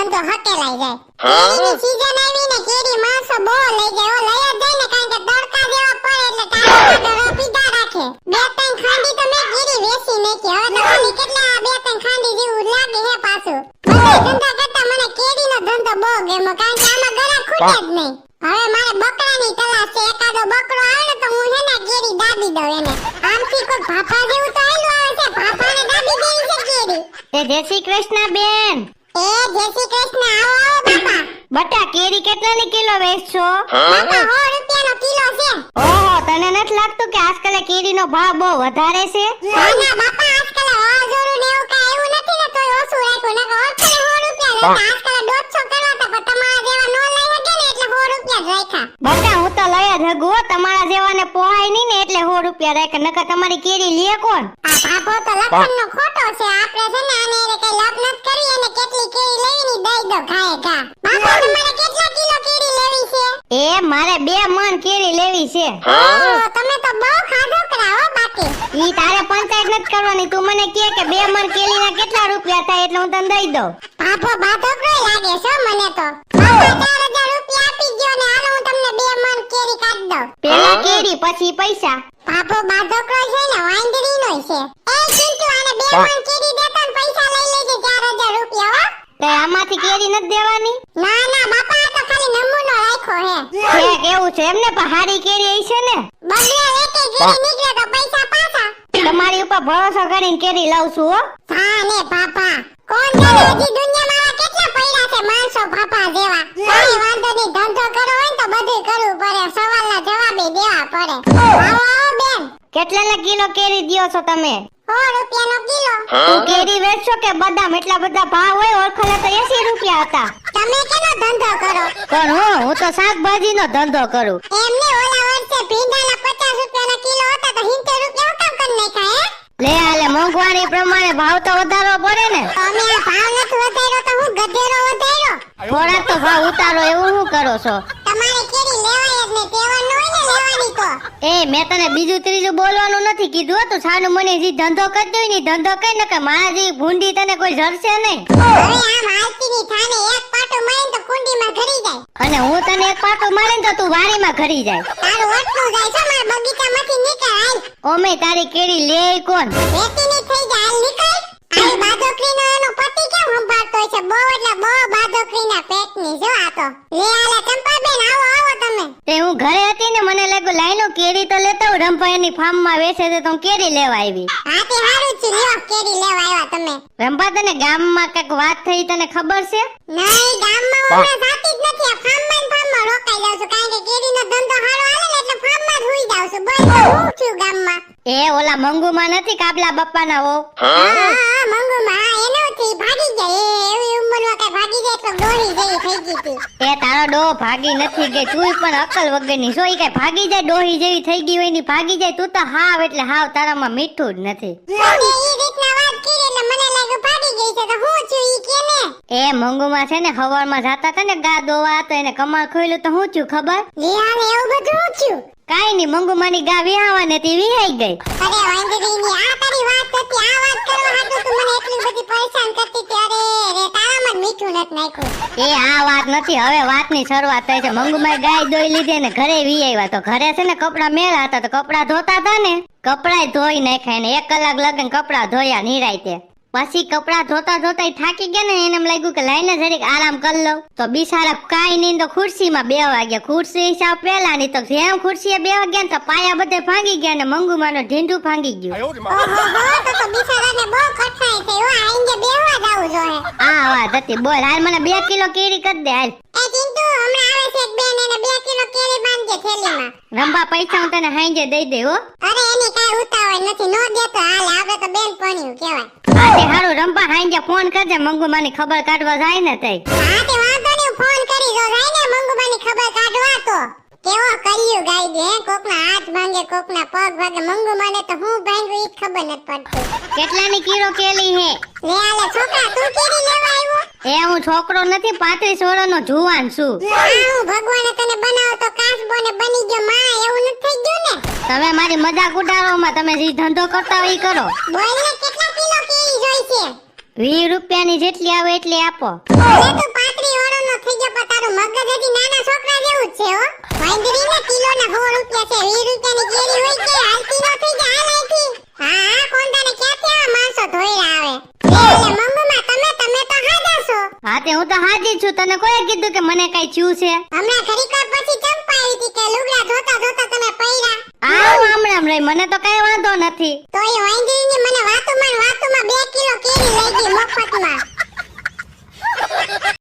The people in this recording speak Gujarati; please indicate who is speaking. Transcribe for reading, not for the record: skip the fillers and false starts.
Speaker 1: ધંધો હકેલાઈ જાય. કેરીની સીઝન આવી ને કેરી માણસો બહુ લઈ જાય. લઈ જ જાય ને કારણ કે તડકા જેવા પડે એટલે ટાળા પીધા રાખે. બે ત્રણ ખાંડી તો મેં કેરી વેચી નાખી. હવે તો મને કેટલા બે ત્રણ ખાંડી જેવું લાગે હે પાછું. બધા ધંધા કરતા મને કેરીનો ધંધો બહુ ગમ્યો કારણ કે આમાં ગળા ખૂટે જ નહીં. હવે મારે બકરાની તલાશ છે. એકાદો બકરો આવે ને તો હું હેને કેરી દાબી દઉં એને. આમથી કોઈ ભાભા જેવું તો હેલું આવે છે. ભાભાને દાબી દેવી છે કેરી.
Speaker 2: એ જય શ્રી કૃષ્ણ બેન.
Speaker 1: એ જય શ્રી કૃષ્ણ. આવો આવો બાપા.
Speaker 2: બટા કેરી કેટલાની કિલો વેચશો?
Speaker 1: બાપા 100 રૂપિયાનો કિલો છે.
Speaker 2: ઓહો, તને નથી લાગતું કે આજકાલ કેરીનો ભાવ બહુ વધારે છે?
Speaker 1: ના ના બાપા, આજકાલ વાવાઝોડું ને એવું કાંઈ એવું નથી ને તોય ઓછું રાખ્યું. નકર ઓછું 100 રૂપિયા લેતા. આજકાલ 150 કરવા હતા પણ તમારા જેવા નો લઈ શકે ને એટલે 100 રૂપિયા જ રાખ્યા.
Speaker 2: બટા હું તો લઈ જ હગું હો. તમારા જેવાને પોહાય નહીં ને એટલે 100 રૂપિયા રાખે. નકર તમારી કેરી લે કોણ?
Speaker 1: આ ભાભો તો લખનનો ખોટો છે. આપણે છે ને આને કઈ લપ નત કરી અને કેટલી કેરી લેવીની દઈ દો ઘાએ ઘા. બાપા તમારે કેટલા કિલો કેરી લેવી છે?
Speaker 2: એ મારે 2 મણ કેરી લેવી છે.
Speaker 1: ઓહ, તમે તો બહુ ખાધો કરાવો બાકી.
Speaker 2: ઈ તારે પંચાયત નથી કરવાની. તું મને કહે કે 2 મણ કેરીના કેટલા રૂપિયા થાય એટલે હું તને દઈ દઉં.
Speaker 1: ભાભો બાધો કોઈ લાગે છે મને તો. બાપા 4000 રૂપિયા આપી દ્યો ને હાલો હું તમને 2 મણ કેરી કાઢી દઉં.
Speaker 2: પેલા કેરી પછી પૈસા.
Speaker 1: ભાભો બાધો કોઈ છે ને વાંદરીનો છે. એ ચિંટુ આને 2 મણ કેરી દેતો ને પૈસા લઈ લેજે 4000 રૂપિયા હો.
Speaker 2: તે આમાંથી કેરી નથી દેવાની?
Speaker 1: ના ના બાપા, આ તો ખાલી નમૂનો રાખ્યો હે.
Speaker 2: છે કેવું છે એમને? પણ હારી કેરી આવી છે ને?
Speaker 1: બગડે એકે કેરી નીકળે તો પૈસા પાછા.
Speaker 2: તમારી ઉપર ભરોસો કરીને કેરી લઉં છું હો.
Speaker 1: હા ને બાપા, કોણ જાણે હજી દુનિયામાં આવા કેટલા પડ્યા છે માણસો બાપા જેવા. કોઈ વાંધો નહીં, ધંધો કરવો હોય ને તો બધું કરવું પડે. સવાલના જવાબે દેવા પડે. આવો આવો બેન.
Speaker 2: કેટલાના કિલો કેરી દ્યો છો તમે?
Speaker 1: 100 રૂપિયાનો કિલો.
Speaker 2: તું કેરી વેચશો કે બદામ? એટલા બધા ભાવ હોય. ઓળખાલા તો 80 રૂપિયા હતા.
Speaker 1: તમે કેનો ધંધો કરો?
Speaker 2: પણ હું તો શાકભાજીનો ધંધો કરું.
Speaker 1: એમને ઓલા વર્ષે ભીંડાના 50 રૂપિયાના કિલો હતા તો 70 રૂપિયા કેમ કરી નાખ્યા હે?
Speaker 2: લે આલે મોંઘવારી પ્રમાણે ભાવ તો વધારવો પડે ને.
Speaker 1: તમે આ ભાવ નથી વધાર્યો તો હું ગધેડો વધાર્યો.
Speaker 2: થોડાક તો ભાવ ઉતારો એવું શું કરો છો?
Speaker 1: તમારે કેરી લેવાય જ ને, તેવા ન હોય ને લેવાની તો.
Speaker 2: એ મેં તને બીજું ત્રીજું બોલવાનું નથી કીધું. તું સાનું મને જે ધંધો કરતો હોય ને ધંધો કઈ ન કે મારા જે ભૂંડી તને કોઈ જરશે નહીં.
Speaker 1: હવે આમ હાલતીની થાને એક પાટો મારીને તો કુંડીમાં ઘરી જાય.
Speaker 2: અને હું તને એક પાટો મારે ને તો તું વાડીમાં ઘરી જાય.
Speaker 1: તારું વટલું જાય છે મારા બગીચામાંથી નીકળ હાલ.
Speaker 2: ઓમે તારી કેરી લે કોણ?
Speaker 1: વેતીની થઈ જાય હાલ નીકળ. આ બાદોકરીનો એનો પતિ કેમ સંભાળતો છે? બહુ એટલે બહુ બાદોકરીના પેટની જો આ તો. લે આલે ચંપાબેન, આવો આવો તમે.
Speaker 2: તે હું ઘરે હતી ને મને લાગ્યું લાઈનો કેરી તો લેતા હું. રંભાઈની ફાર્મમાં વેચે છે તો હું કેરી લેવા આવી.
Speaker 1: હા તે હારું છે, લ્યો કેરી લેવા આવ્યા તમે.
Speaker 2: રંભા તને ગામમાં કઈક વાત થઈ તને ખબર છે?
Speaker 1: નહીં, ગામમાં હું હમણાં જાતી જ નથી. આ ફાર્મમાં રોકાઈ જાઉં છું કારણ કે કેરીનો ધંધો સારો હાલે ને એટલે ફાર્મમાં જ હુઈ જાઉં છું. બોલ તો હું છું ગામમાં.
Speaker 2: એ ઓલા મંગુમાં નથી કાબલા બાપાના હો?
Speaker 1: હા મંગુમાં, હા એનોથી ભાગી જાય. એવી ઉંમરમાં કઈ ભાગી જાય તો ડોહી જેવી થઈ ગઈ હતી.
Speaker 2: એ તારો ડો ભાગી નથી ગઈ. તું પણ અકલ વગરની છો. ઈ કઈ ભાગી જાય ડોહી જેવી થઈ ગઈ હોય ની ભાગી જાય. તું તો હાવ એટલે હાવ તારામાં મીઠું જ નથી.
Speaker 1: અને ઈ રીતના વાત કરી એટલે મને લાગ્યું ભાગી ગઈ છે તો હું છું ઈ કે ને.
Speaker 2: એ મંગુમાં છે ને હવારમાં જાતા હતા ને ગા દોવા તો એને કમાળ ખોઈલું તો હું છું ખબર?
Speaker 1: લિયાને એવું બધું હું છું.
Speaker 2: કાઈ ની મંગુમાની ગા વિહાવાની હતી વિહાઈ ગઈ.
Speaker 1: અરે વાંદરીની આ તારી વાત હતી. આ વાત કરવા હાટુ તું મને એટલી બધી પરેશાન કરતી હતી. અરે રે તારામાં મીઠું નત નાખ્યું.
Speaker 2: એ આ વાત નથી, હવે વાતની શરૂઆત થઈ છે. મંગુમાએ ગાય દોઈ લીધી ને ઘરે વી આવ્યા તો ઘરે છે ને કપડા મેળા હતા તો કપડા ધોતા હતા ને કપડાય ધોઈ નાખ્યા ને 1 કલાક લગન કપડા ધોયા નિરાયતે. પછી કપડા ધોતા ધોતા થાકી ગયા ને એને એમ લાગ્યું કે લાઈને જરીક આરામ કરી લઉં. તો બિચારા કાઈ નહીં તો ખુરશીમાં બેવા ગયા. ખુરશી હિસાબ પેલા ની તો જેમ ખુરશીએ બેવા ગયા ને તો પાયા બધે ભાંગી ગયા ને મંગુમાનો ઢીંઢું ભાંગી ગયું.
Speaker 1: ઓહો તો બિચારાને બહુ કઠણાઈ થઈ. હો આઈને બેહવા જાવું જોઈએ.
Speaker 2: આ વાત હતી. બોલ હાલ મને 2 કિલો કેરી કરી દે હાલ.
Speaker 1: એ ચિંટુ હમણાં આવે છે એક બેન, એને 2 કિલો કેરી બાંધજે થેલીમાં.
Speaker 2: રંભા પૈસા હું તને હાંજે દઈ દે હો.
Speaker 1: અરે એની કાઈ ઉતાવળ નથી, નો દેતો હાલે. આપણે તો બેન પણ્યું કહેવાય.
Speaker 2: હા તે હારું રંભા હાંજે ફોન કરજે. મંગુમાની ખબર કાઢવા જાય ને તઈ.
Speaker 1: હા તે વાંધો નહીં, ફોન કરી જો જાય ને મંગુમાની ખબર કાઢવા તો. કેવો કર્યું ગાઈ દે. કોકના હાથ ભાંગે કોકના પગ ભાગે. મંગુમાને તો હું ભાંગ્યું ઈ જ ખબર નથી પડતી.
Speaker 2: કેટલાની કિલો કેલી હે?
Speaker 1: લે આલે છોકરા, તું કેરી લેવા આવ્યો?
Speaker 2: એ હું છોકરો નથી, 35 વર્ષનો જુવાન છું.
Speaker 1: હા હું ભગવાને તને બનાવો તો કાચબો ને બની ગયો માં, એવું નથી થઈ ગયું ને?
Speaker 2: તમે મારી મજાક ઉડાડોમાં તમે જે ધંધો કરતા હોય ઈ કરો.
Speaker 1: બોલ ને કેટલા કિલો કેરી જોઈ છે?
Speaker 2: 20 રૂપિયાની જેટલી આવે એટલી આપો.
Speaker 1: અરે તું તમારું મગજ હજી નાના છોકરા જેવું જ છે હો. વાંદરીને કિલોના 100 રૂપિયા છે, 20 રૂપિયાની કેરી હોય કે હાલતી ન થઈ જાય હાલ અહીંથી. હા હા કોંદાને ક્યાંથી આવા માણસો ધોઈરા આવે. લે મંગુમાં તમે તો હાજા છો.
Speaker 2: હા તે હું તો હાજી છું, તને કોઈ કીધું કે મને કઈ થયું છે?
Speaker 1: હમણાં ઘડીક વાર પછી ચંપા આવી હતી કે લુગડા ધોતા ધોતા તમે પૈડા.
Speaker 2: આવ હમણાં રહી, મને તો કઈ વાંધો